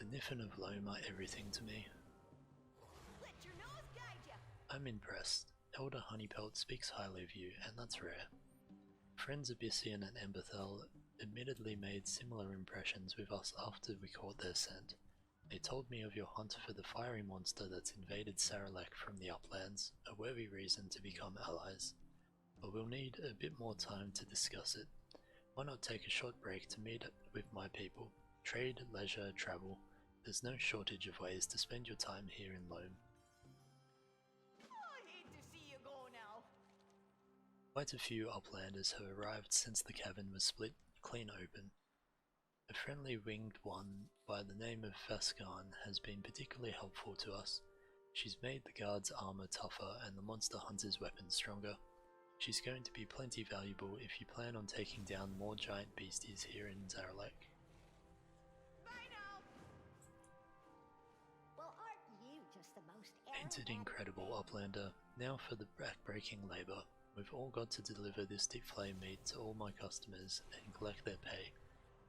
The Niffen of Loamm are everything to me. Let your nose guide ya. I'm impressed. Elder Honeypelt speaks highly of you, and that's rare. Friends Abyssian and Emberthal admittedly made similar impressions with us after we caught their scent. They told me of your hunt for the fiery monster that's invaded Zaralek from the uplands, a worthy reason to become allies. But we'll need a bit more time to discuss it. Why not take a short break to meet with my people? Trade, leisure, travel. There's no shortage of ways to spend your time here in Loamm. I hate to see you go now. Quite a few uplanders have arrived since the cavern was split clean open. A friendly winged one by the name of Vascan has been particularly helpful to us. She's made the guard's armor tougher and the monster hunter's weapons stronger. She's going to be plenty valuable if you plan on taking down more giant beasties here in Zaralek. Bye now. Well, aren't you just the most Painted incredible uplander, now for the back-breaking labour. We've all got to deliver this deep flame meat to all my customers and collect their pay.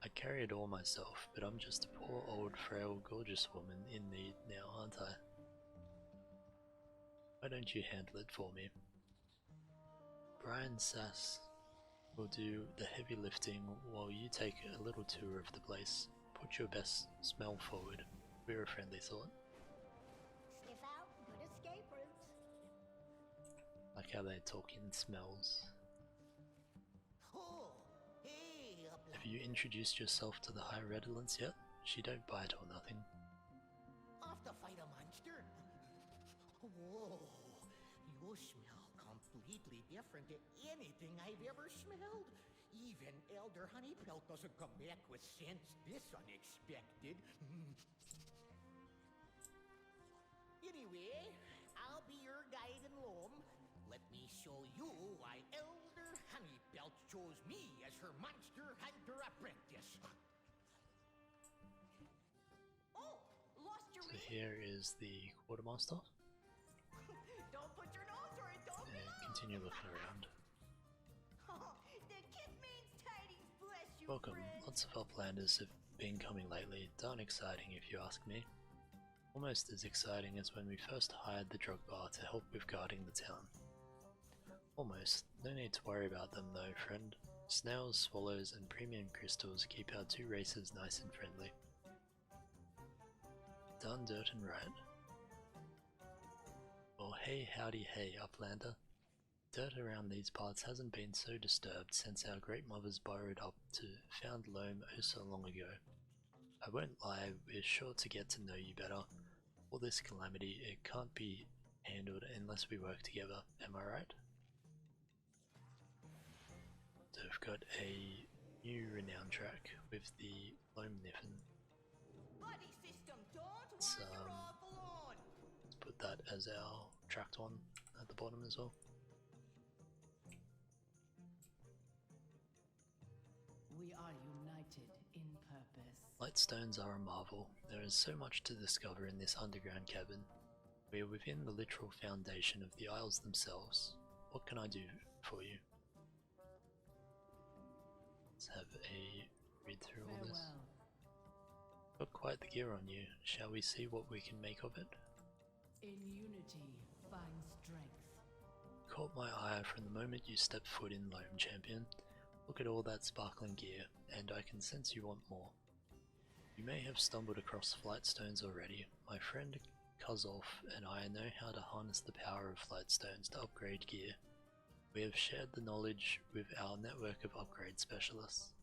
I carry it all myself, but I'm just a poor old frail gorgeous woman in need now, aren't I? Why don't you handle it for me? Brian Sass will do the heavy lifting while you take a little tour of the place. Put your best smell forward. We're a friendly thought. Sniff out, good escape routes. Like how they talk in smells. Oh, hey, Have you introduced yourself to the High Redolence yet? She don't bite or nothing. off to fight a monster? Whoa, you smell completely different to anything I've ever smelled. Even Elder Honeypelt doesn't come back with scents this unexpected. Anyway, I'll be your guide in Loamm. Let me show you why Elder Honeypelt chose me as her monster hunter apprentice. Oh, lost your So read? here is the quartermaster. Don't put your nose where it don't And belong. continue looking around. The kiss means tidings, bless you, Welcome. friend. Lots of uplanders have been coming lately. Darn exciting if you ask me. Almost as exciting as when we first hired the drug bar to help with guarding the town. Almost. No need to worry about them though, friend. Snails, swallows, and premium crystals keep our two races nice and friendly. Done dirt and right. Well, hey howdy hey, uplander. Dirt around these parts hasn't been so disturbed since our great mothers burrowed up to found Loamm oh so long ago. I won't lie, we're sure to get to know you better. All this calamity, it can't be handled unless we work together, am I right? So we've got a new renown track with the Loamm Niffen. Buddy system, don't Let's, wander off alone. let's put that as our tracked one at the bottom as well. We are united in purpose. Lightstones are a marvel. There is so much to discover in this underground cabin. We are within the literal foundation of the isles themselves. What can I do for you? Let's have a read through all this. Farewell. Got quite the gear on you. Shall we see what we can make of it? In unity, find strength. Caught my eye from the moment you stepped foot in Loamm, champion. Look at all that sparkling gear, and I can sense you want more. You may have stumbled across flightstones already. My friend Kuzolf and I know how to harness the power of flightstones to upgrade gear. We have shared the knowledge with our network of upgrade specialists.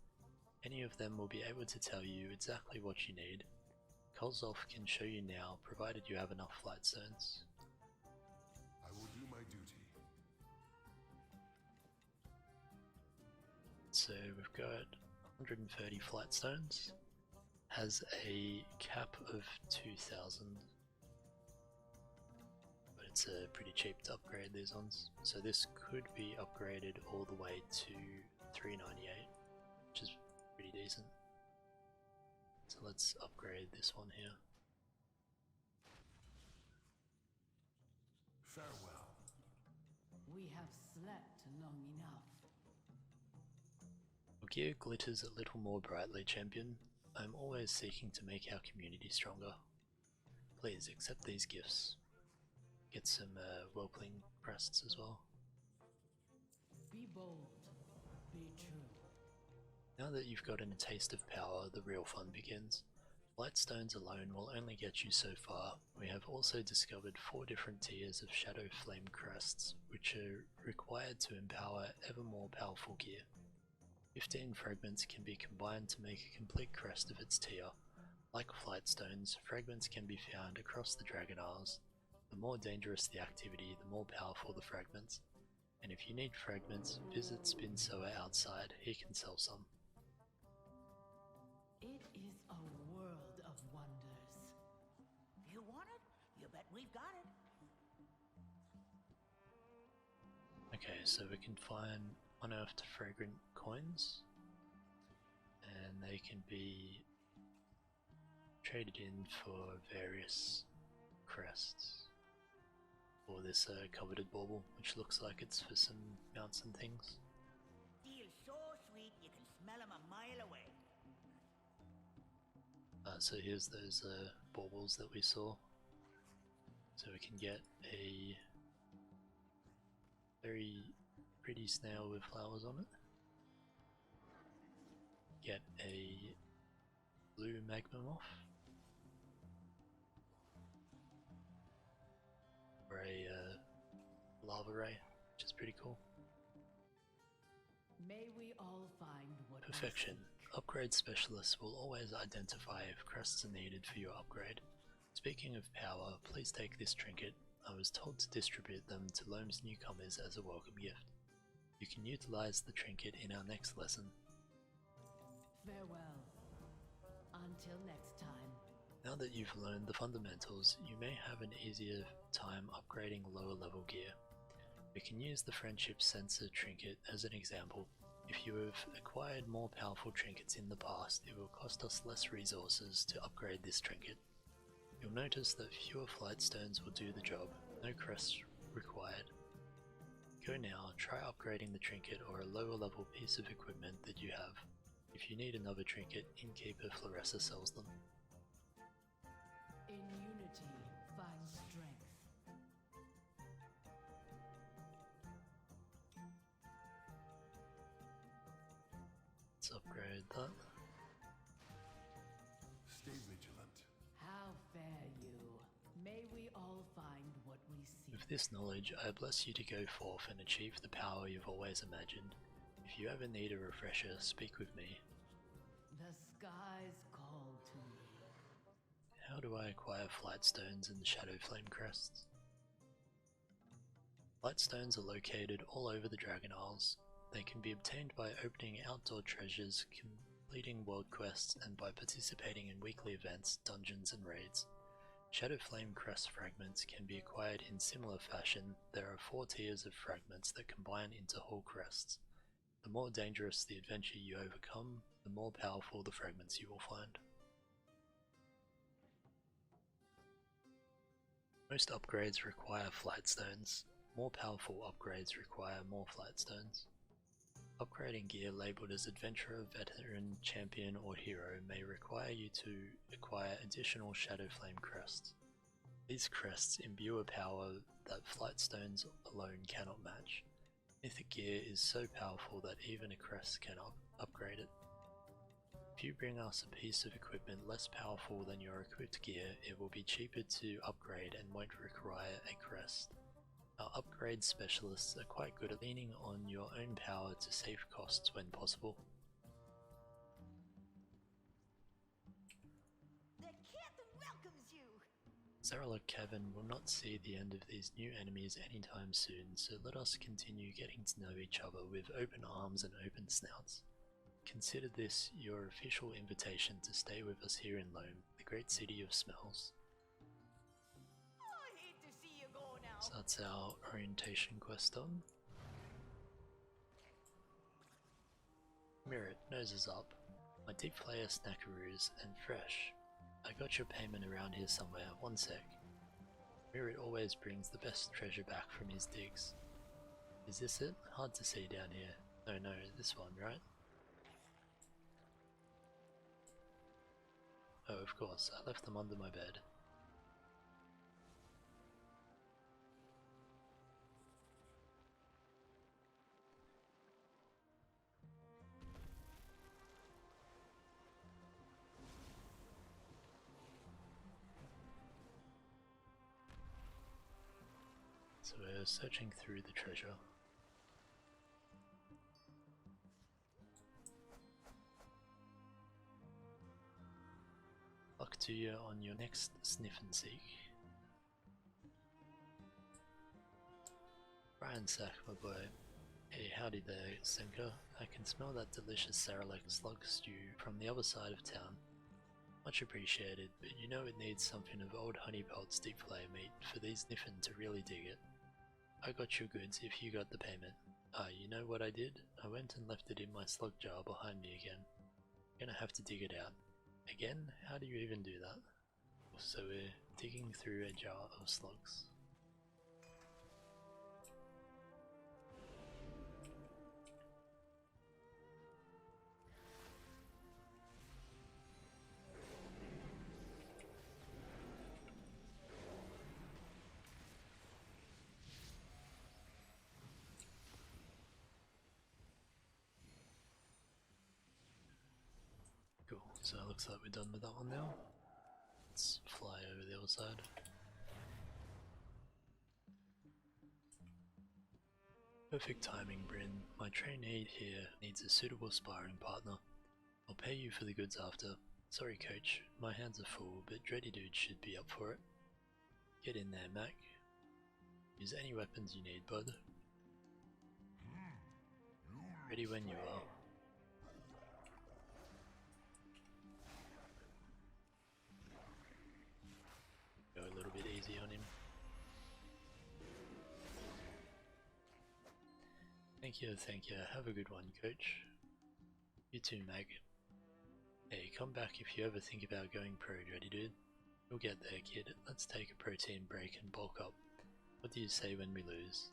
Any of them will be able to tell you exactly what you need. Kuzolf can show you now, provided you have enough flightstones. I will do my duty. So we've got 130 flightstones. Has a cap of 2,000. But it's pretty cheap to upgrade these ones. So this could be upgraded all the way to 398, which is pretty decent. So let's upgrade this one here. Farewell. We have slept long enough. Your gear glitters a little more brightly, champion. I'm always seeking to make our community stronger. Please accept these gifts. Get some whelpling crests as well. Be bold. Be true. Now that you've gotten a taste of power, the real fun begins. Lightstones alone will only get you so far. We have also discovered 4 different tiers of Shadow Flame crests, which are required to empower ever more powerful gear. 15 fragments can be combined to make a complete crest of its tier. Like Flightstones, fragments can be found across the Dragon Isles. The more dangerous the activity, the more powerful the fragments. And if you need fragments, visit Spin Sower outside, he can sell some. It is a world of wonders. You want it? You bet we've got it. Okay, so we can find unearthed fragrant coins, and they can be traded in for various crests. Or this coveted bauble, which looks like it's for some mounts and things. Feels so sweet you can smell 'em a mile away. So here's those baubles that we saw. So we can get a very pretty snail with flowers on it. Get a blue magma moth. Or a lava ray, which is pretty cool. May we all find what we Perfection. seek. Upgrade specialists will always identify if crests are needed for your upgrade. Speaking of power, please take this trinket. I was told to distribute them to Loamm's newcomers as a welcome gift. You can utilize the trinket in our next lesson. Farewell. Until next time. Now that you've learned the fundamentals, you may have an easier time upgrading lower level gear. We can use the Friendship Sensor trinket as an example. If you have acquired more powerful trinkets in the past, it will cost us less resources to upgrade this trinket. You'll notice that fewer Flightstones will do the job, no crests required. Go now, try upgrading the trinket or a lower level piece of equipment that you have. If you need another trinket, Innkeeper Floressa sells them. In unity, find strength. Let's upgrade that. Stay vigilant. How fare you? May we all find what we seek. With this knowledge, I bless you to go forth and achieve the power you've always imagined. If you ever need a refresher, speak with me. The skies call to me. How do I acquire Flightstones and Shadow Flame crests? Flightstones are located all over the Dragon Isles. They can be obtained by opening outdoor treasures, completing world quests, and by participating in weekly events, dungeons, and raids. Shadow Flame crest fragments can be acquired in similar fashion. There are 4 tiers of fragments that combine into whole crests. The more dangerous the adventure you overcome, the more powerful the fragments you will find. Most upgrades require Flightstones. More powerful upgrades require more Flightstones. Upgrading gear labeled as Adventurer, Veteran, Champion, or Hero may require you to acquire additional Shadow Flame crests. These crests imbue a power that Flightstones alone cannot match. Mythic gear is so powerful that even a crest cannot upgrade it. If you bring us a piece of equipment less powerful than your equipped gear, it will be cheaper to upgrade and won't require a crest. Our upgrade specialists are quite good at leaning on your own power to save costs when possible. The kid welcomes you. Zaralek Cavern will not see the end of these new enemies anytime soon, so let us continue getting to know each other with open arms and open snouts. Consider this your official invitation to stay with us here in Loamm, the great city of smells. I hate to see you go now. So that's our orientation quest done. Mirror, noses up. My deep player snackaroos and fresh. I got your payment around here somewhere, one sec. Mirror always brings the best treasure back from his digs. Is this it? Hard to see down here. No, this one, right? of course, I left them under my bed. So we're searching through the treasure. Luck to you on your next sniff and seek. Brian Sack, my boy. Hey, howdy there, Senka. I can smell that delicious Zaralek slug stew from the other side of town. Much appreciated, but you know it needs something of old Honeypelt's deep fillet meat for these Niffen to really dig it. I got your goods if you got the payment. You know what I did? I went and left it in my slug jar behind me again. Gonna have to dig it out. Again? How do you even do that? So we're digging through a jar of slugs. Cool, so it looks like we're done with that one now. Let's fly over the other side. Perfect timing, Bryn. My trainee here needs a suitable sparring partner. I'll pay you for the goods after. Sorry coach, my hands are full, but Dreddy Dude should be up for it. Get in there, Mac. Use any weapons you need, bud. Ready when you are. Go a little bit easy on him. Thank you. Have a good one, coach. You too, Mag. Hey, come back if you ever think about going pro, Dreddy Dude. You'll get there, kid. Let's take a protein break and bulk up. What do you say when we lose?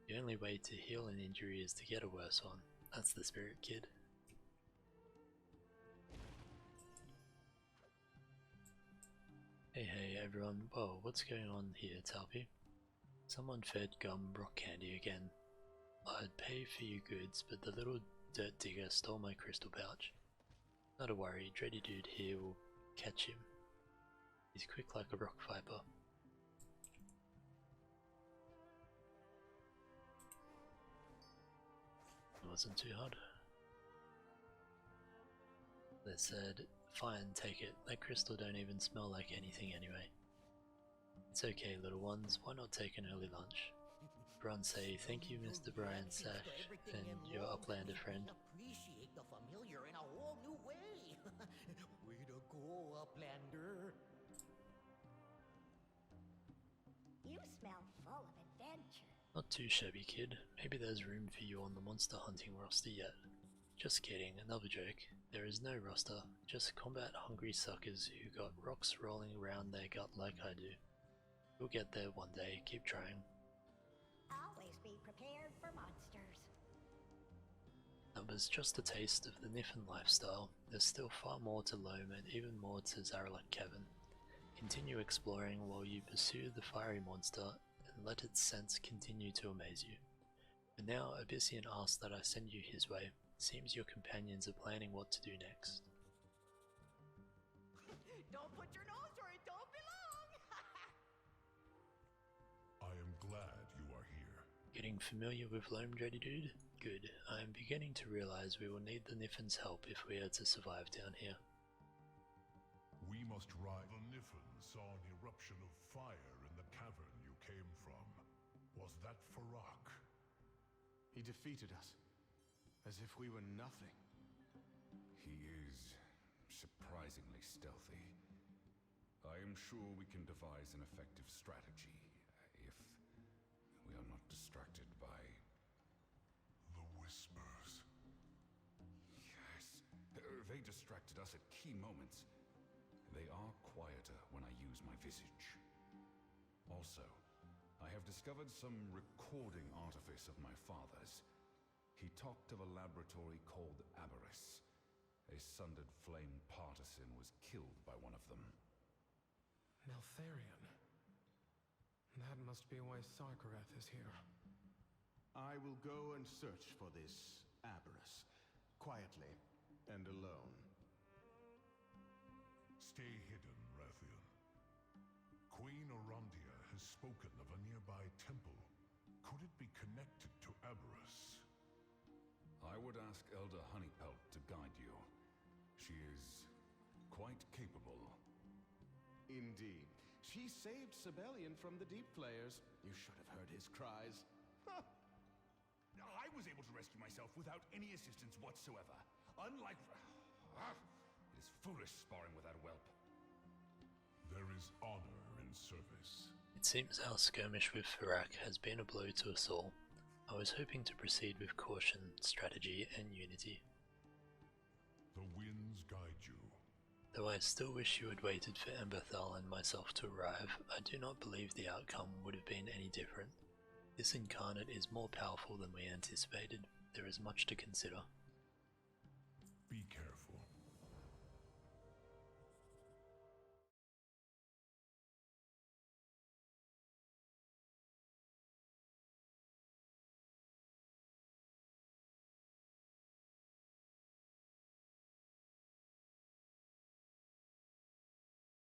The only way to heal an injury is to get a worse one. That's the spirit, kid. Hey everyone, whoa, what's going on here, Talpi? Someone fed Gum rock candy again. I'd pay for your goods, but the little dirt digger stole my crystal pouch. Not a worry, Dreddy Dude here will catch him. He's quick like a rock viper. It wasn't too hard. They said, fine, take it. That crystal don't even smell like anything anyway. It's okay, little ones. Why not take an early lunch? Everyone say thank you, Mr. Brian Sash, and your Uplander friend. Appreciate the familiar in a whole new way. Way to go, Uplander. You smell full of adventure. Not too shabby, kid. Maybe there's room for you on the monster hunting roster yet. Just kidding, another joke. There is no roster, just combat-hungry suckers who got rocks rolling around their gut like I do. You'll get there one day, keep trying. Always be prepared for monsters. That was just a taste of the Niffen lifestyle. There's still far more to Loamm and even more to Zaralek Cavern. Continue exploring while you pursue the fiery monster and let its scents continue to amaze you. For now, Abyssian asks that I send you his way. Seems your companions are planning what to do next. Don't put your nose where it don't belong. I am glad you are here. Getting familiar with Loamm, Dreddy Dude? Good. I am beginning to realize we will need the Niffen's help if we are to survive down here. We must ride. The Niffen saw an eruption of fire in the cavern you came from. Was that Farak? He defeated us, as if we were nothing. He is surprisingly stealthy. I am sure we can devise an effective strategy, if we are not distracted by... The whispers. Yes, they distracted us at key moments. They are quieter when I use my visage. Also, I have discovered some recording artifice of my father's. He talked of a laboratory called Aberys, A sundered flame partisan was killed by one of them. Neltharion. That must be why Sarkareth is here. I will go and search for this Aberrus, quietly and alone. Stay hidden, Rathian. Queen Orondia has spoken of a nearby temple. Could it be connected to Aberrus? I would ask Elder Honeypelt to guide you. She is quite capable. Indeed. She saved Sibelian from the Deep Flayers. You should have heard his cries. I was able to rescue myself without any assistance whatsoever. Unlike... It is foolish sparring with that whelp. There is honor in service. It seems our skirmish with Farak has been a blow to us all. I was hoping to proceed with caution, strategy, and unity. The winds guide you. Though I still wish you had waited for Emberthal and myself to arrive, I do not believe the outcome would have been any different. This incarnate is more powerful than we anticipated. There is much to consider. Be careful.